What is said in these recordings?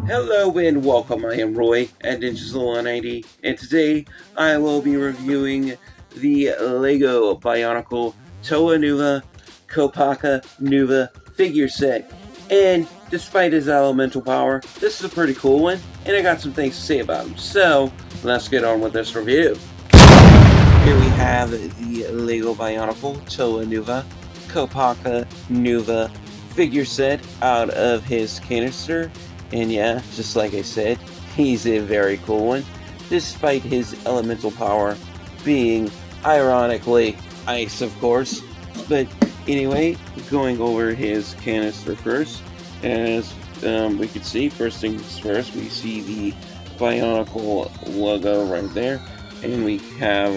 Hello and welcome, I am Roy at Ninjas90, and today I will be reviewing the LEGO Bionicle Toa Nuva Kopaka-Nuva figure set. And despite his elemental power, this is a pretty cool one, and I got some things to say about him. So, let's get on with this review. Here we have the LEGO Bionicle Toa Nuva Kopaka-Nuva figure set out of his canister. And yeah, just like I said, he's a very cool one, despite his elemental power being, ironically, ice, of course. But anyway, going over his canister first, as we can see, first things first, we see the Bionicle logo right there, and we have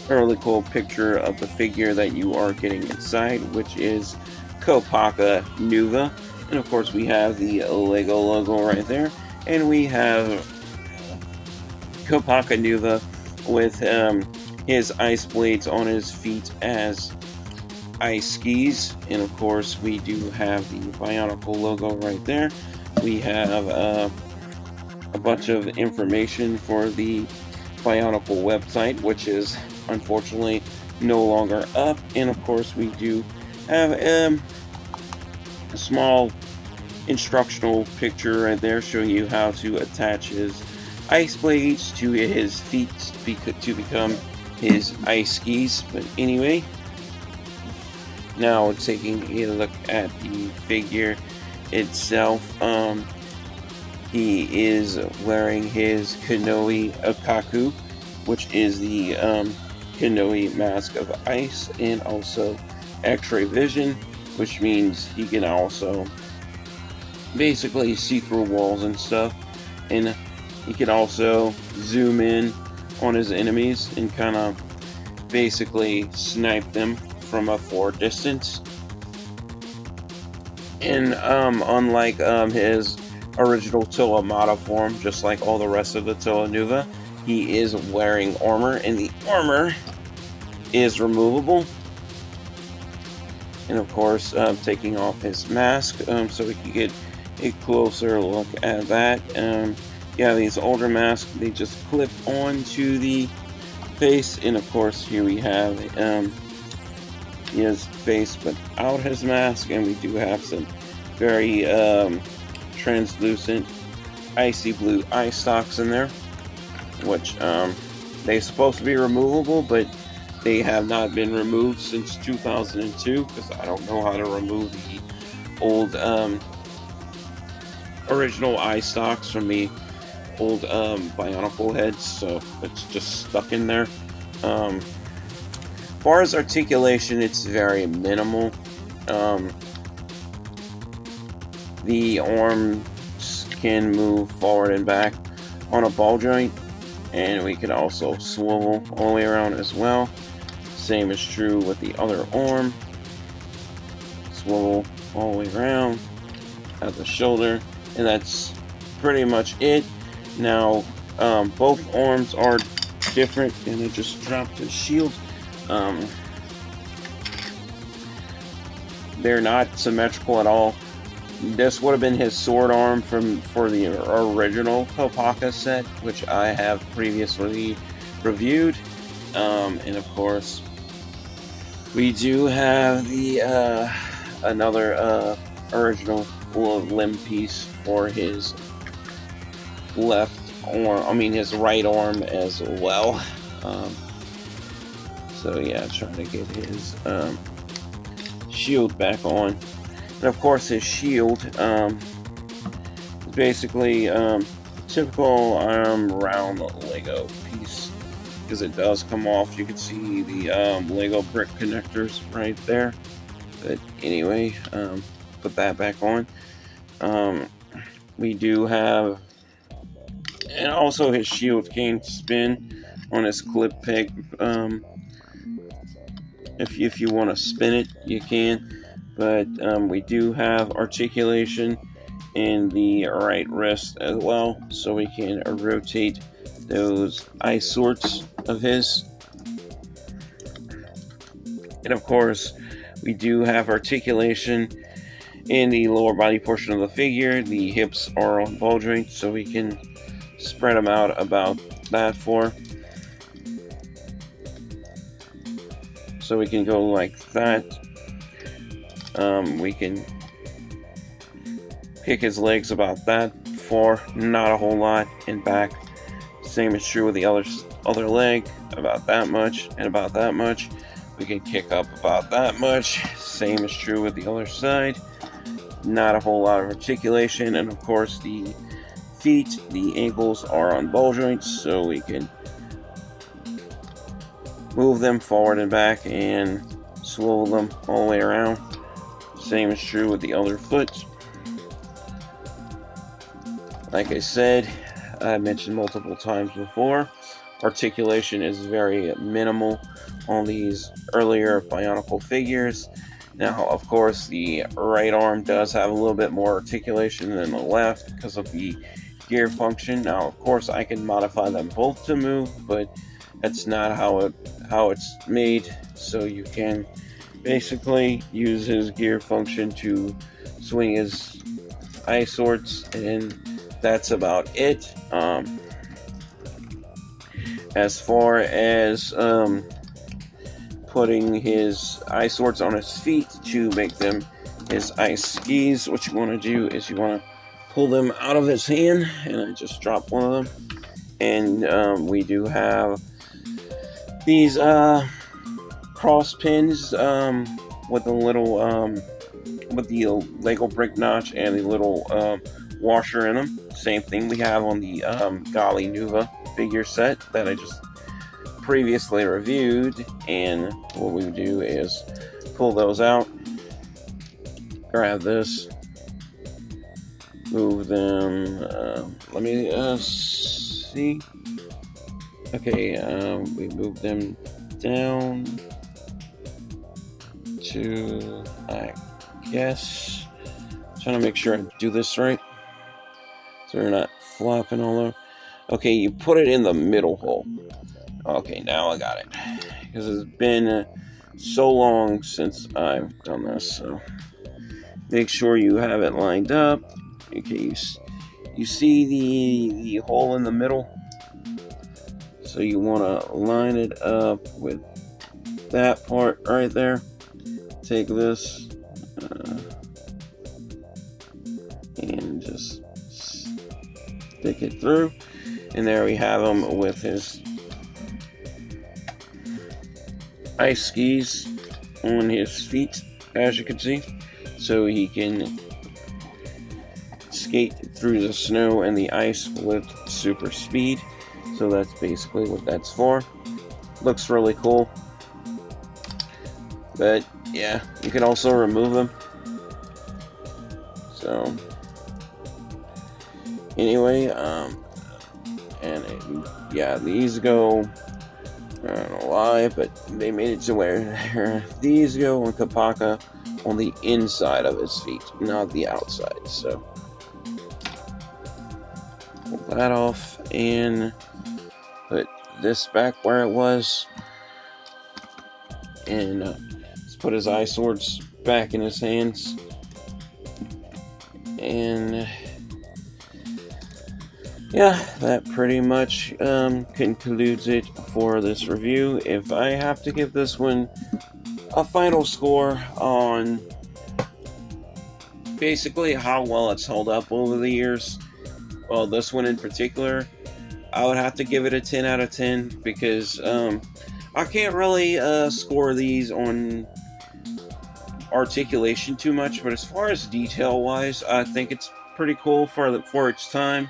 a really cool picture of the figure that you are getting inside, which is Kopaka-Nuva. And of course we have the LEGO logo right there, and we have Kopaka-Nuva with his ice blades on his feet as ice skis. And of course we do have the Bionicle logo right there. We have a bunch of information for the Bionicle website, which is unfortunately no longer up. And of course we do have a small instructional picture right there showing you how to attach his ice blades to his feet to become his ice skis. But anyway, now taking a look at the figure itself, he is wearing his Kanoe Akaku, which is the Kanoe mask of ice, and also X-ray vision, which means he can also basically see through walls and stuff, and he can also zoom in on his enemies and kind of basically snipe them from a far distance. And unlike his original Toa Mata form, just like all the rest of the Toa Nuva, he is wearing armor, and the armor is removable. And of course, taking off his mask so we can get a closer look at that. Yeah, these older masks, they just clip onto the face, and of course here we have his face without his mask, and we do have some very translucent icy blue eye stalks in there, which they're supposed to be removable, but they have not been removed since 2002, because I don't know how to remove the old original eye stalks from the old Bionicle heads, so it's just stuck in there. As far as articulation, it's very minimal. The arms can move forward and back on a ball joint, and we can also swivel all the way around as well. Same is true with the other arm. Swivel all the way around at the shoulder, and that's pretty much it. Now, both arms are different, and I just dropped his shield. They're not symmetrical at all. This would have been his sword arm for the original Kopaka set, which I have previously reviewed. And of course, we do have the another original limb piece for his left arm, his right arm as well. So yeah, trying to get his shield back on. And of course his shield is basically typical round Lego piece, because it does come off. You can see the Lego brick connectors right there. But anyway, put that back on. We do have, and also his shield can spin on his clip peg. If you want to spin it, you can. But we do have articulation in the right wrist as well, so we can rotate those eye sorts of his. And of course, we do have articulation In the lower body portion of the figure, the hips are on ball joints, so we can spread them out about that for. So we can go like that. We can kick his legs about that far, not a whole lot, and back. Same is true with the other leg, about that much and about that much. We can kick up about that much. Same is true with the other side. Not a whole lot of articulation, and of course the feet, the ankles are on ball joints, so we can move them forward and back and swivel them all the way around. Same is true with the other foot. Like I said, I mentioned multiple times before, articulation is very minimal on these earlier Bionicle figures. Now, of course, the right arm does have a little bit more articulation than the left because of the gear function. Now, of course, I can modify them both to move, but that's not how it's made. So you can basically use his gear function to swing his ice swords, and that's about it. As far as putting his ice swords on his feet to make them his ice skis, what you want to do is you want to pull them out of his hand, and I just dropped one of them. And we do have these cross pins with the little with the Lego brick notch and the little washer in them. Same thing we have on the Toa Nuva figure set that I just previously reviewed. And what we do is pull those out, grab this, move them. Let me see. Okay, we move them down to, I guess, trying to make sure I do this right so they're not flopping all over. Okay, you put it in the middle hole. Okay, now I got it, because it's been so long since I've done this, so make sure you have it lined up. Okay, you see the hole in the middle, so you want to line it up with that part right there. Take this and just stick it through, and there we have him with his ice skis on his feet, as you can see, so he can skate through the snow and the ice with super speed. So that's basically what that's for. Looks really cool. But yeah, you can also remove them. So anyway, yeah, these go, I don't know why, but they made it to where these go on Kopaka on the inside of his feet, not the outside. So pull that off and put this back where it was, and let's put his ice swords back in his hands. And yeah, that pretty much concludes it for this review. If I have to give this one a final score on basically how well it's held up over the years, well, this one in particular, I would have to give it a 10 out of 10, because I can't really score these on articulation too much, but as far as detail wise, I think it's pretty cool for its time.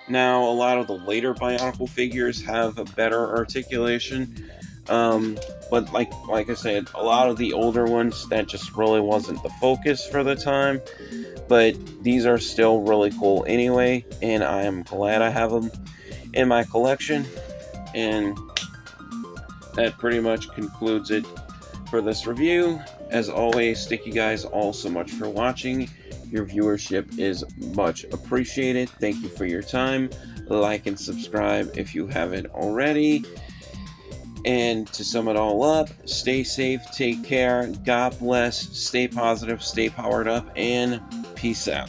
Now, a lot of the later Bionicle figures have a better articulation, but like I said, a lot of the older ones, that just really wasn't the focus for the time. But these are still really cool anyway, and I am glad I have them in my collection. And that pretty much concludes it for this review. As always, thank you guys all so much for watching. Your viewership is much appreciated. Thank you for your time. Like and subscribe if you haven't already. And to sum it all up, stay safe, take care, God bless, stay positive, stay powered up, and peace out.